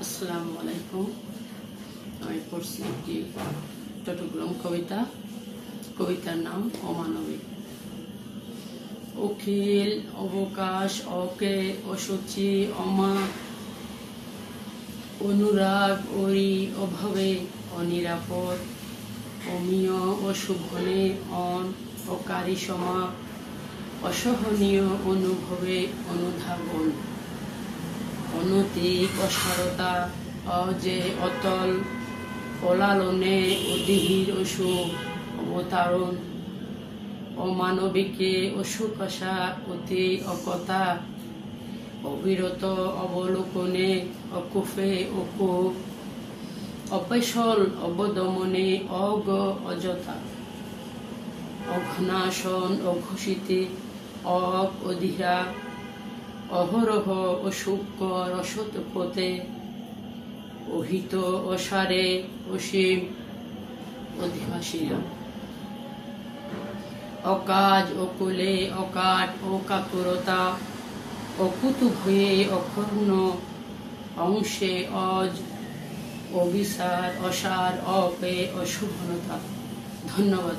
আসসালামু আলাইকুম। আমি পড়ছি একটি চট্টগ্রাম কবিতার নাম অমানবিক। অখিল অবকাশ অকে অসুচি অমা অনুরাগ ওরি অভাবে অনিরাপদ অমীয় অশুভনে অকারী সমা অসহনীয় অনুভবে অনুধাবন অনতিক অসারতা অজে অতল অলালনে অধিহির অসুখ অবতারণ অমানবিকে অসুকষা অতি অকতা অবিরত অবলোকনে অকুফে অকুপ অপৈশল অবদমনে অযথা অঘনাশন অঘোষিতে অধীরা অহরহ অশুকর অসতপতে অহিত অসারে অসীম অধিবাসীরা অকাজ অকুলে অকাট অকাতুরতা অকুতু ভয়ে অক্ষুণ্ণ অংশে অজ অবিসার অসার অপে অশুভনতা। ধন্যবাদ।